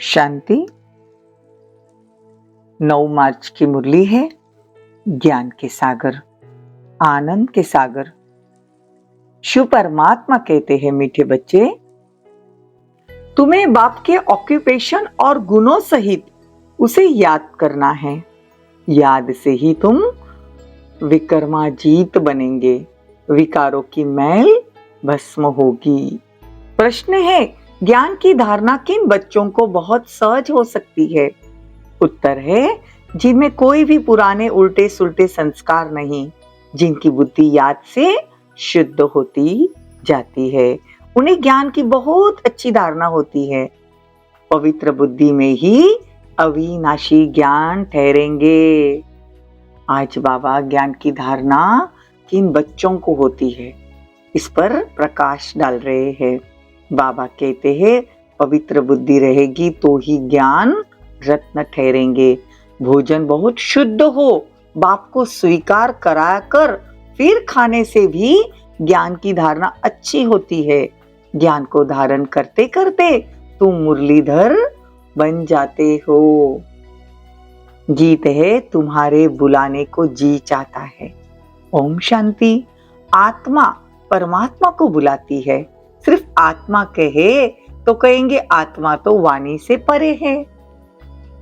शांति। 9 मार्च की मुरली है ज्ञान के सागर, आनंद के सागर। शिव परमात्मा कहते हैं, मीठे बच्चे, तुम्हें बाप के ऑक्यूपेशन और गुणों सहित उसे याद करना है। याद से ही तुम विकर्माजीत बनेंगे, विकारों की मैल भस्म होगी। प्रश्न है, ज्ञान की धारणा किन बच्चों को बहुत सहज हो सकती है? उत्तर है, जिनमें कोई भी पुराने उल्टे सुलटे संस्कार नहीं, जिनकी बुद्धि याद से शुद्ध होती जाती है। उन्हें ज्ञान की बहुत अच्छी धारणा होती है। पवित्र बुद्धि में ही अविनाशी ज्ञान ठहरेंगे। आज बाबा ज्ञान की धारणा किन बच्चों को होती है, इस पर प्रकाश डाल रहे हैं। बाबा कहते हैं, पवित्र बुद्धि रहेगी तो ही ज्ञान रत्न ठहरेंगे। भोजन बहुत शुद्ध हो, बाप को स्वीकार कराकर फिर खाने से भी ज्ञान की धारणा अच्छी होती है। ज्ञान को धारण करते करते तुम मुरलीधर बन जाते हो। गीत है, तुम्हारे बुलाने को जी चाहता है। ओम शांति। आत्मा परमात्मा को बुलाती है। सिर्फ आत्मा कहे तो कहेंगे आत्मा तो वाणी से परे है।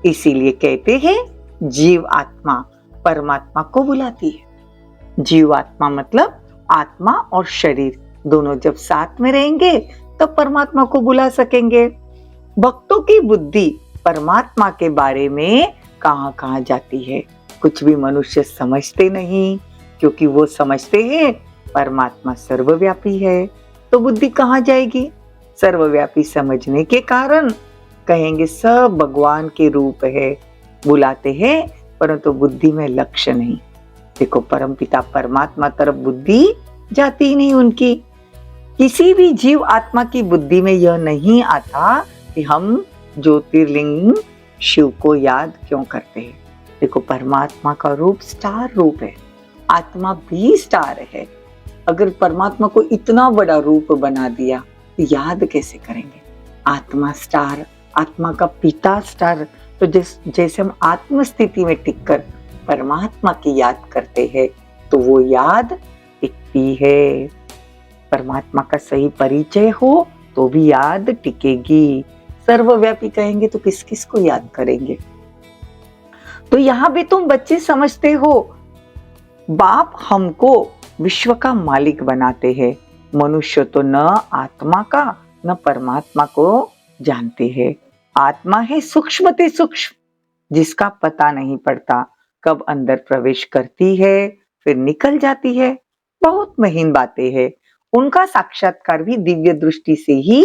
इसीलिए कहते हैं जीव आत्मा परमात्मा को बुलाती है। जीव आत्मा मतलब आत्मा और शरीर दोनों जब साथ में रहेंगे तब परमात्मा को बुला सकेंगे। भक्तों की बुद्धि परमात्मा के बारे में कहां कहां जाती है, कुछ भी मनुष्य समझते नहीं, क्योंकि वो समझते हैं परमात्मा सर्वव्यापी है। तो बुद्धि कहां जाएगी? सर्वव्यापी समझने के कारण कहेंगे सब भगवान के रूप है, बुलाते हैं, परंतु बुद्धि में लक्ष्य नहीं। देखो, परमपिता परमात्मा तरफ बुद्धि जाती ही नहीं उनकी। किसी भी जीव आत्मा की बुद्धि में यह नहीं आता कि हम ज्योतिर्लिंग शिव को याद क्यों करते हैं। देखो, परमात्मा का रूप स्टार रूप है, आत्मा भी स्टार है। अगर परमात्मा को इतना बड़ा रूप बना दिया तो याद कैसे करेंगे? आत्मा स्टार, आत्मा का पिता स्टार। तो जैसे हम आत्म स्थिति में टिककर परमात्मा की याद करते हैं तो वो याद टिकती है। परमात्मा का सही परिचय हो तो भी याद टिकेगी। सर्वव्यापी कहेंगे तो किस किस को याद करेंगे? तो यहां भी तुम बच्चे समझते हो, बाप हमको विश्व का मालिक बनाते हैं। मनुष्य तो न आत्मा का न परमात्मा को जानते हैं। आत्मा है सूक्ष्म ते सूक्ष्म, जिसका पता नहीं पड़ता, कब अंदर प्रवेश करती है फिर निकल जाती है। बहुत महीन बातें हैं, उनका साक्षात्कार भी दिव्य दृष्टि से ही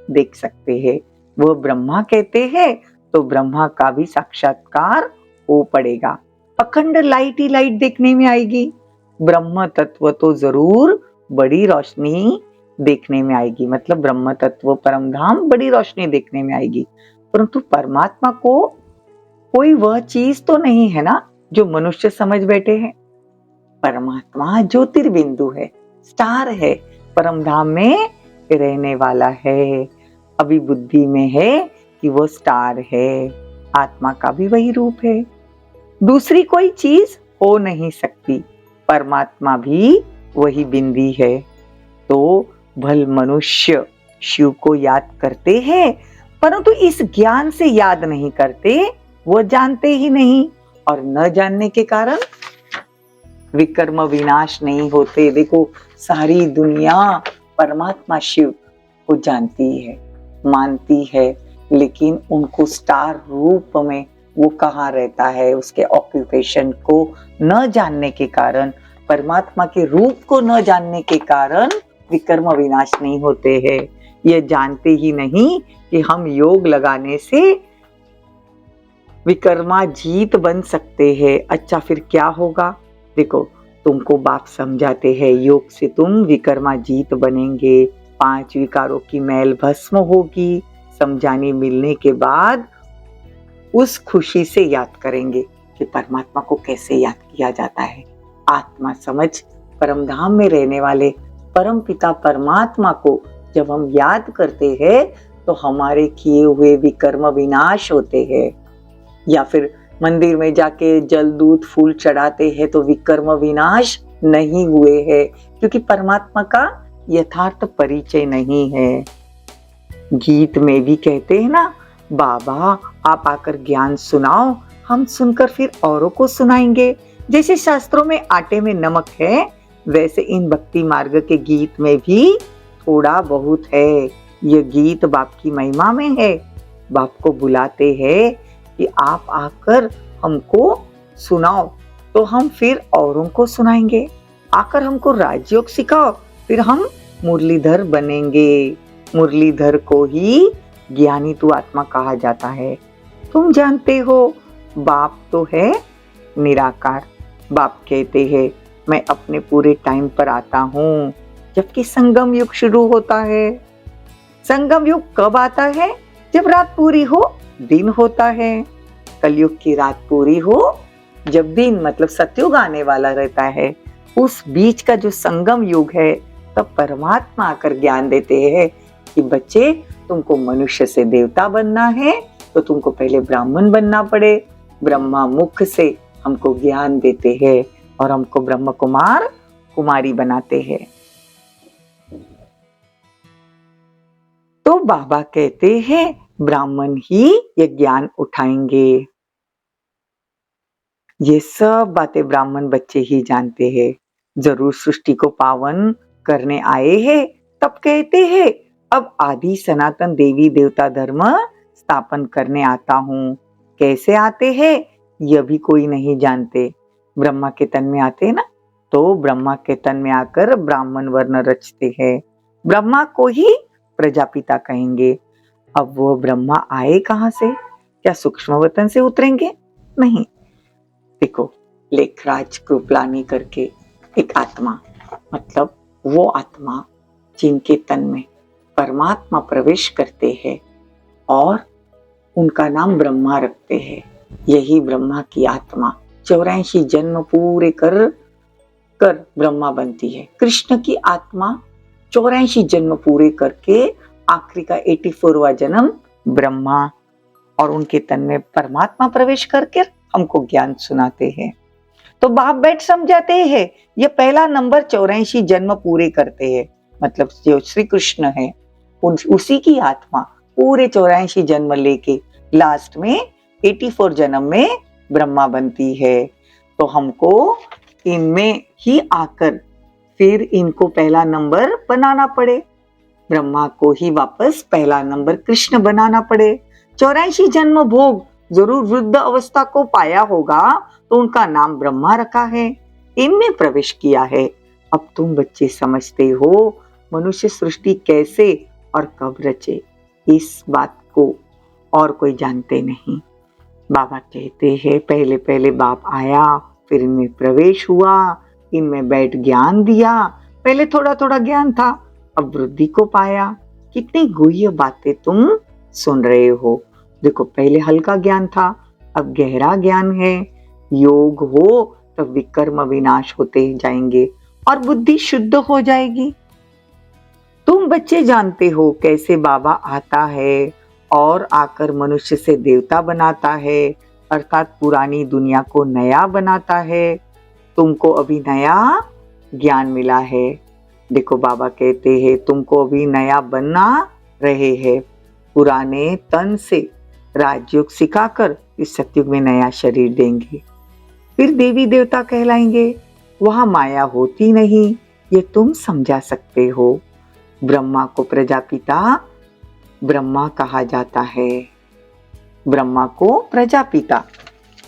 देख सकते हैं। वो ब्रह्मा कहते हैं तो ब्रह्मा का भी साक्षात्कार हो पड़ेगा। अखंड लाइट ही लाइट देखने में आएगी। ब्रह्म तत्व तो जरूर बड़ी रोशनी देखने में आएगी, मतलब ब्रह्म तत्व परम धाम बड़ी रोशनी देखने में आएगी। परंतु परमात्मा को कोई वह चीज तो नहीं है ना जो मनुष्य समझ बैठे हैं। परमात्मा ज्योतिर्बिंदु है, स्टार है, परम धाम में रहने वाला है। अभी बुद्धि में है कि वो स्टार है, आत्मा का भी वही रूप है, दूसरी कोई चीज हो नहीं सकती। परमात्मा भी वही बिंदी है। तो भल मनुष्य शिव को याद करते हैं, परंतु इस ज्ञान से याद नहीं करते, वो जानते ही नहीं, और न जानने के कारण विकर्म विनाश नहीं होते। देखो, सारी दुनिया परमात्मा शिव को जानती है, मानती है, लेकिन उनको स्टार रूप में वो कहाँ रहता है, उसके ऑक्यूपेशन को न जानने के कारण, परमात्मा के रूप को न जानने के कारण विकर्म विनाश नहीं होते हैं। ये जानते ही नहीं कि हम योग लगाने से विकर्माजीत बन सकते हैं। अच्छा, फिर क्या होगा? देखो, तुमको बाप समझाते हैं, योग से तुम विकर्माजीत बनेंगे, 5 विकारों की मैल भस्म होगी। समझाने मिलने के बाद उस खुशी से याद करेंगे कि परमात्मा को कैसे याद किया जाता है। आत्मा समझ परमधाम में रहने वाले परम पिता परमात्मा को जब हम याद करते हैं तो हमारे किए हुए विकर्म विनाश होते हैं। या फिर मंदिर में जाके जल दूध फूल चढ़ाते हैं तो विकर्म विनाश नहीं हुए हैं, क्योंकि परमात्मा का यथार्थ परिचय नहीं है। गीत में भी कहते हैं ना, बाबा आप आकर ज्ञान सुनाओ, हम सुनकर फिर औरों को सुनाएंगे। जैसे शास्त्रों में आटे में नमक है, वैसे इन भक्ति मार्ग के गीत में भी थोड़ा बहुत है। ये गीत बाप की महिमा में है। बाप को बुलाते हैं कि आप आकर हमको सुनाओ, तो हम फिर औरों को सुनाएंगे। आकर हमको राजयोग सिखाओ, फिर हम मुरलीधर बनेंगे। मुरलीधर को ही ज्ञानी तू आत्मा कहा जाता है। तुम जानते हो बाप तो है निराकार। बाप कहते हैं मैं अपने पूरे टाइम पर आता हूँ, जबकि संगम युग शुरू होता है। संगम युग कब आता है? जब रात पूरी हो, दिन होता है। कलयुग की रात पूरी हो, जब दिन मतलब सतयुग आने वाला रहता है, उस बीच का जो संगम युग है, तब परमात्मा आकर ज्ञान देते हैं कि बच्चे तुमको मनुष्य से देवता बनना है तो तुमको पहले ब्राह्मण बनना पड़े। ब्रह्मा मुख से हमको ज्ञान देते हैं और हमको ब्रह्म कुमार कुमारी बनाते हैं। तो बाबा कहते हैं ब्राह्मण ही ये ज्ञान उठाएंगे। ये सब बातें ब्राह्मण बच्चे ही जानते हैं। जरूर सृष्टि को पावन करने आए हैं, तब कहते हैं अब आदि सनातन देवी देवता धर्म स्थापन करने आता हूँ। कैसे आते हैं यह भी कोई नहीं जानते। ब्रह्मा के तन में आते हैं ना, तो ब्रह्मा के तन में आकर ब्राह्मण वर्ण रचते हैं। ब्रह्मा को ही प्रजापिता कहेंगे। अब वो ब्रह्मा आए कहाँ से? क्या सूक्ष्म वतन से उतरेंगे? नहीं। देखो, लेखराज कृपलानी करके एक आत्मा, मतलब वो आत्मा जिनके तन में परमात्मा प्रवेश करते हैं और उनका नाम ब्रह्मा रखते हैं। यही ब्रह्मा की आत्मा 84 जन्म पूरे कर ब्रह्मा बनती है। कृष्ण की आत्मा 84 जन्म पूरे करके आखिरी का 84वां जन्म ब्रह्मा, और उनके तन में परमात्मा प्रवेश करके हमको ज्ञान सुनाते हैं। तो बाप बैठ समझाते हैं ये पहला नंबर 84 जन्म पूरे करते हैं, मतलब जो श्री कृष्ण है उसी की आत्मा पूरे 84 जन्म लेके लास्ट में 84 जन्म में ब्रह्मा बनती है। तो हमको इनमें ही आकर फिर इनको पहला नंबर बनाना पड़े। ब्रह्मा को ही वापस पहला नंबर कृष्ण बनाना पड़े। 84 जन्म भोग जरूर वृद्ध अवस्था को पाया होगा, तो उनका नाम ब्रह्मा रखा है, इनमें प्रवेश किया है। अब तुम बच्चे समझते हो मनुष्य सृष्टि कैसे और कब रचे, इस बात को और कोई जानते नहीं। बाबा कहते हैं पहले पहले बाप आया, फिर इनमें प्रवेश हुआ, इनमें बैठ ज्ञान दिया। पहले थोड़ा थोड़ा ज्ञान था, अब वृद्धि को पाया। कितनी गुह्य बातें तुम सुन रहे हो। देखो, पहले हल्का ज्ञान था, अब गहरा ज्ञान है। योग हो तब विकर्म विनाश होते जाएंगे और बुद्धि शुद्ध हो जाएगी। तुम बच्चे जानते हो कैसे बाबा आता है और आकर मनुष्य से देवता बनाता है, अर्थात पुरानी दुनिया को नया बनाता है। तुमको अभी नया ज्ञान मिला है। देखो, बाबा कहते हैं तुमको अभी नया बनना रहे हैं। पुराने तन से राजयोग सिखाकर इस सतयुग में नया शरीर देंगे, फिर देवी देवता कहलाएंगे। वहां माया होती नहीं, ये तुम समझा सकते हो। ब्रह्मा को प्रजापिता ब्रह्मा कहा जाता है। ब्रह्मा को प्रजापिता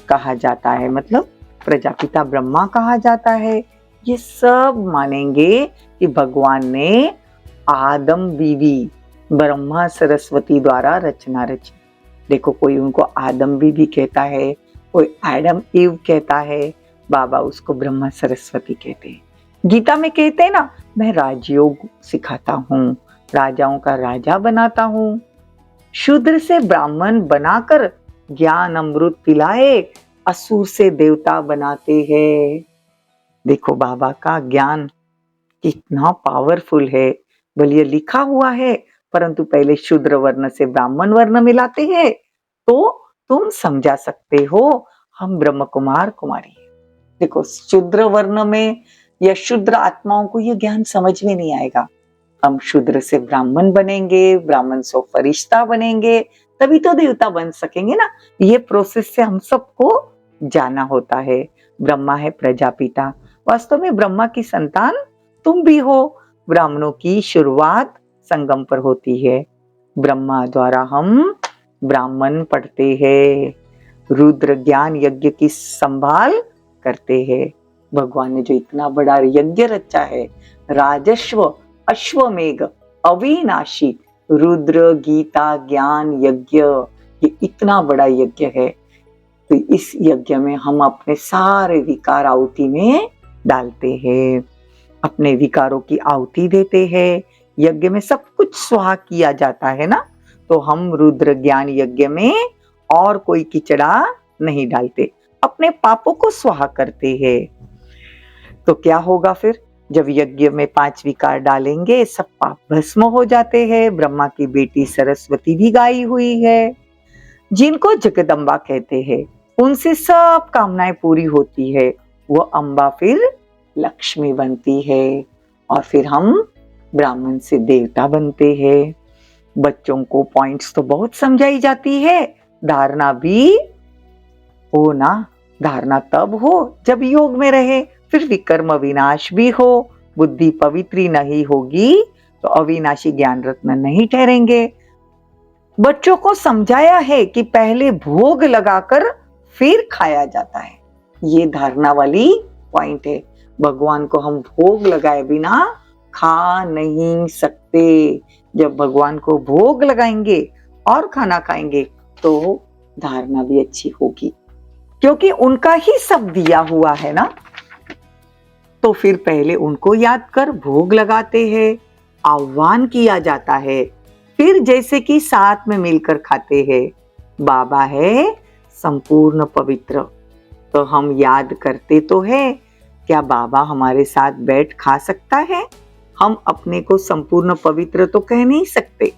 कहा जाता है, मतलब प्रजापिता ब्रह्मा कहा जाता है। ये सब मानेंगे कि भगवान ने आदम बीवी ब्रह्मा सरस्वती द्वारा रचना रची। देखो, कोई उनको आदम बीवी कहता है, कोई एडम ईव कहता है, बाबा उसको ब्रह्मा सरस्वती कहते हैं। गीता में कहते हैं ना, मैं राजयोग सिखाता हूँ, राजाओं का राजा बनाता हूँ। शूद्र से ब्राह्मण बनाकर ज्ञान अमृत पिलाए, असुर से देवता बनाते हैं। देखो, बाबा का ज्ञान कितना पावरफुल है। बोलिए, लिखा हुआ है परंतु पहले शूद्र वर्ण से ब्राह्मण वर्ण मिलाते हैं तो तुम समझा सकते हो हम ब्रह्म कुमार कुमारी हैं। देखो शूद्र वर्ण में या शूद्र आत्माओं को ये ज्ञान समझ में नहीं आएगा। हम शूद्र से ब्राह्मण बनेंगे, ब्राह्मण से फरिश्ता बनेंगे, तभी तो देवता बन सकेंगे ना। ये प्रोसेस से हम सबको जाना होता है। ब्रह्मा है प्रजापिता, वास्तव में ब्रह्मा की संतान तुम भी हो। ब्राह्मणों की शुरुआत संगम पर होती है। ब्रह्मा द्वारा हम ब्राह्मण पढ़ते हैं, रुद्र ज्ञान यज्ञ की संभाल करते हैं। भगवान ने जो इतना बड़ा यज्ञ रचा है, राजस्व अश्वमेघ अविनाशी रुद्र गीता ज्ञान यज्ञ, ये इतना बड़ा यज्ञ है। तो इस यज्ञ में हम अपने सारे विकार आहुति में डालते हैं, अपने विकारों की आहुति देते हैं। यज्ञ में सब कुछ स्वाहा किया जाता है ना, तो हम रुद्र ज्ञान यज्ञ में और कोई किचड़ा नहीं डालते, अपने पापों को स्वाहा करते हैं। तो क्या होगा फिर जब यज्ञ में 5 विकार डालेंगे, सब पाप भस्म हो जाते हैं। ब्रह्मा की बेटी सरस्वती भी गाई हुई है, जिनको जगदम्बा कहते हैं। उनसे सब कामनाएं पूरी होती है। वो अम्बा फिर लक्ष्मी बनती है और फिर हम ब्राह्मण से देवता बनते हैं। बच्चों को पॉइंट्स तो बहुत समझाई जाती है, धारणा भी हो ना। धारणा तब हो जब योग में रहे, फिर विकर्म विनाश भी हो। बुद्धि पवित्री नहीं होगी तो अविनाशी ज्ञान रत्न नहीं ठहरेंगे। बच्चों को समझाया है कि पहले भोग लगाकर फिर खाया जाता है। ये धारणा वाली पॉइंट है। भगवान को हम भोग लगाए बिना खा नहीं सकते। जब भगवान को भोग लगाएंगे और खाना खाएंगे तो धारणा भी अच्छी होगी, क्योंकि उनका ही सब दिया हुआ है ना। तो फिर पहले उनको याद कर भोग लगाते हैं, आह्वान किया जाता है, फिर जैसे कि साथ में मिलकर खाते हैं। बाबा है संपूर्ण पवित्र, तो हम याद करते तो है, क्या बाबा हमारे साथ बैठ खा सकता है? हम अपने को संपूर्ण पवित्र तो कह नहीं सकते।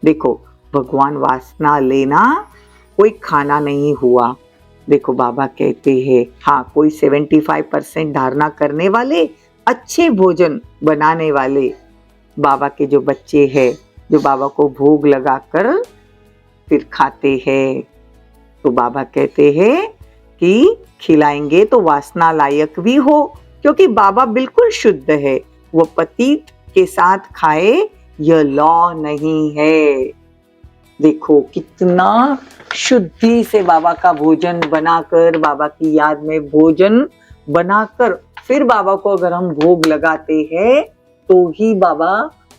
देखो भगवान वासना लेना कोई खाना नहीं हुआ। देखो बाबा कहते हैं, हाँ कोई 75% धारणा करने वाले, अच्छे भोजन बनाने वाले बाबा के जो बच्चे हैं, जो बाबा को भोग लगाकर फिर खाते हैं, तो बाबा कहते हैं कि खिलाएंगे तो वासना लायक भी हो, क्योंकि बाबा बिल्कुल शुद्ध है। वो पतित के साथ खाए, यह लॉ नहीं है। देखो कितना शुद्धि से बाबा का भोजन बनाकर, बाबा की याद में भोजन बनाकर फिर बाबा को अगर हम भोग लगाते हैं तो ही बाबा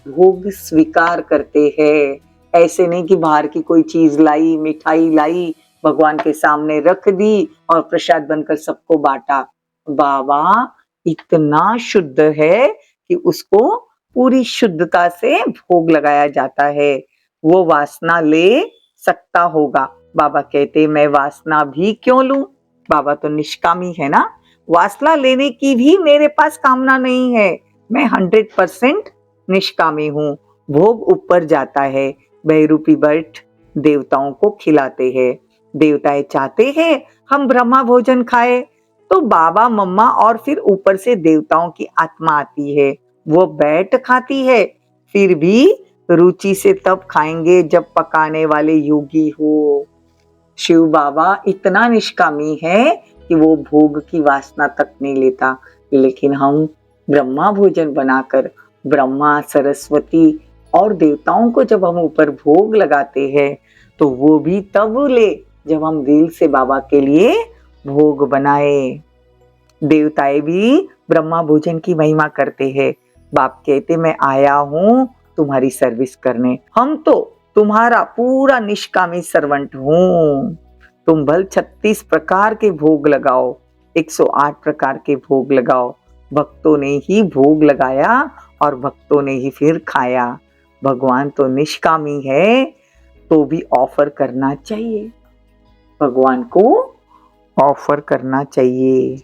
भोग स्वीकार करते हैं। ऐसे नहीं कि बाहर की कोई चीज लाई, मिठाई लाई, भगवान के सामने रख दी और प्रसाद बनकर सबको बांटा। बाबा इतना शुद्ध है कि उसको पूरी शुद्धता से भोग लगाया जाता है। वो वासना ले सकता होगा। बाबा कहते मैं वासना भी क्यों लूं? बाबा तो निष्कामी है ना। वासना लेने की भी मेरे पास कामना नहीं है। मैं 100% निष्कामी हूँ। भोग ऊपर जाता है, बहरूपी बट देवताओं को खिलाते हैं। देवताएं चाहते हैं हम ब्रह्मा भोजन खाए, तो बाबा मम्मा और फिर ऊपर से देवताओं की आत्मा आती है, वो बैठ खाती है। फिर भी रुचि से तब खाएंगे जब पकाने वाले योगी हो। शिव बाबा इतना निष्कामी है कि वो भोग की वासना तक नहीं लेता। लेकिन हम ब्रह्मा भोजन बनाकर ब्रह्मा, सरस्वती और देवताओं को जब हम ऊपर भोग लगाते हैं तो वो भी तब ले जब हम दिल से बाबा के लिए भोग बनाए। देवताएं भी ब्रह्मा भोजन की महिमा करते हैं। बाप कहते मैं आया हूँ तुम्हारी सर्विस करने। हम तो तुम्हारा पूरा निष्कामी सर्वेंट हूँ। तुम भल 36 प्रकार के भोग लगाओ, 108 प्रकार के भोग लगाओ। भक्तों ने ही भोग लगाया और भक्तों ने ही फिर खाया। भगवान तो निष्कामी है, तो भी ऑफर करना चाहिए। भगवान को ऑफर करना चाहिए।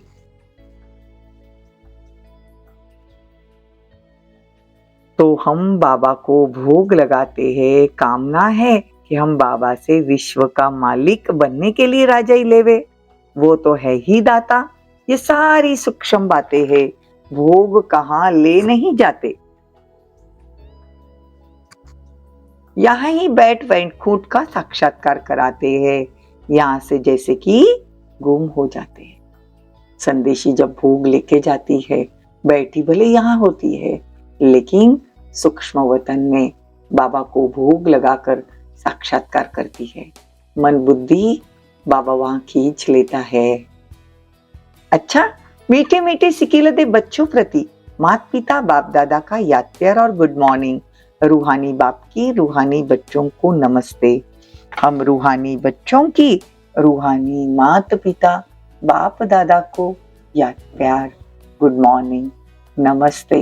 तो हम बाबा को भोग लगाते हैं। कामना है कि हम बाबा से विश्व का मालिक बनने के लिए राजा ही लेवे। वो तो है ही दाता। ये सारी सूक्ष्म बातें हैं, भोग कहाँ ले नहीं जाते। यहाँ ही बैठ वैकुंठ का साक्षात्कार कराते हैं। यहाँ से जैसे कि गुम हो जाते हैं। संदेशी जब भोग लेके जाती है, बैठी भले यहाँ होती है, लेकिन सूक्ष्म वतन में बाबा को भोग लगाकर साक्षात्कार करती है। मन बुद्धि बाबा वहां खींच लेता है। अच्छा, मीठे मीठे सिकिलते बच्चों प्रति माता पिता बाप दादा का याद प्यार और गुड मॉर्निंग। रूहानी बाप की रूहानी बच्चों को नमस्ते। हम रूहानी बच्चों की रूहानी माता पिता बाप दादा को याद प्यार, गुड मॉर्निंग, नमस्ते,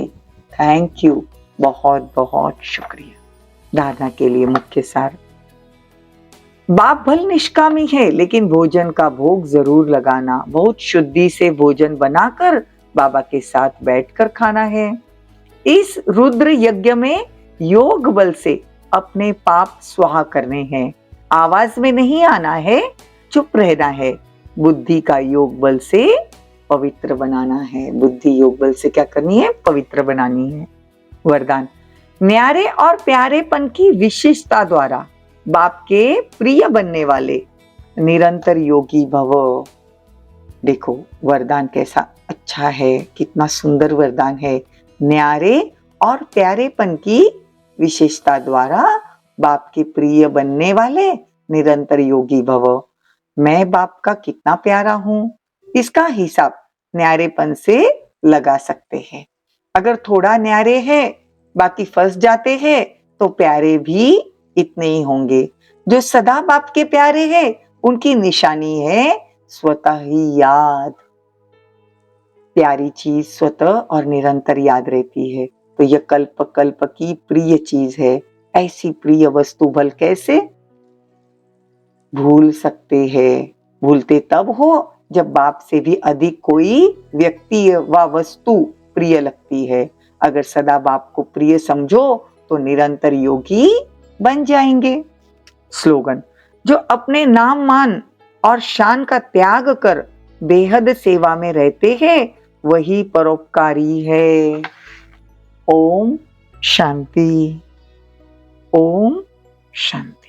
थैंक यू, बहुत बहुत शुक्रिया। दादा के लिए मुख्य सार। बाप भल निष्कामी है, लेकिन भोजन का भोग जरूर लगाना। बहुत शुद्धि से भोजन बनाकर बाबा के साथ बैठकर खाना है। इस रुद्र यज्ञ में योग बल से अपने पाप स्वाहा करने हैं। आवाज में नहीं आना है, चुप रहना है। बुद्धि का योग बल से पवित्र बनाना है। बुद्धि योग बल से क्या करनी है? पवित्र बनानी है। वरदान, न्यारे और प्यारेपन की विशेषता द्वारा बाप के प्रिय बनने वाले निरंतर योगी भव। देखो वरदान कैसा अच्छा है, कितना सुंदर वरदान है। न्यारे और प्यारेपन की विशेषता द्वारा बाप के प्रिय बनने वाले निरंतर योगी भव। मैं बाप का कितना प्यारा हूं, इसका हिसाब न्यारेपन से लगा सकते हैं। अगर थोड़ा न्यारे है, बाकी फंस जाते हैं, तो प्यारे भी इतने ही होंगे। जो सदा बाप के प्यारे हैं, उनकी निशानी है स्वतः ही याद। प्यारी चीज स्वतः और निरंतर याद रहती है, तो यह कल्प कल्प की प्रिय चीज है। ऐसी प्रिय वस्तु भल कैसे भूल सकते हैं? भूलते तब हो जब बाप से भी अधिक कोई व्यक्ति व वस्तु प्रिय लगती है। अगर सदा बाप को प्रिय समझो तो निरंतर योगी बन जाएंगे। स्लोगन, जो अपने नाम मान और शान का त्याग कर बेहद सेवा में रहते हैं, वही परोपकारी है। ओम शांति, ओम शांति।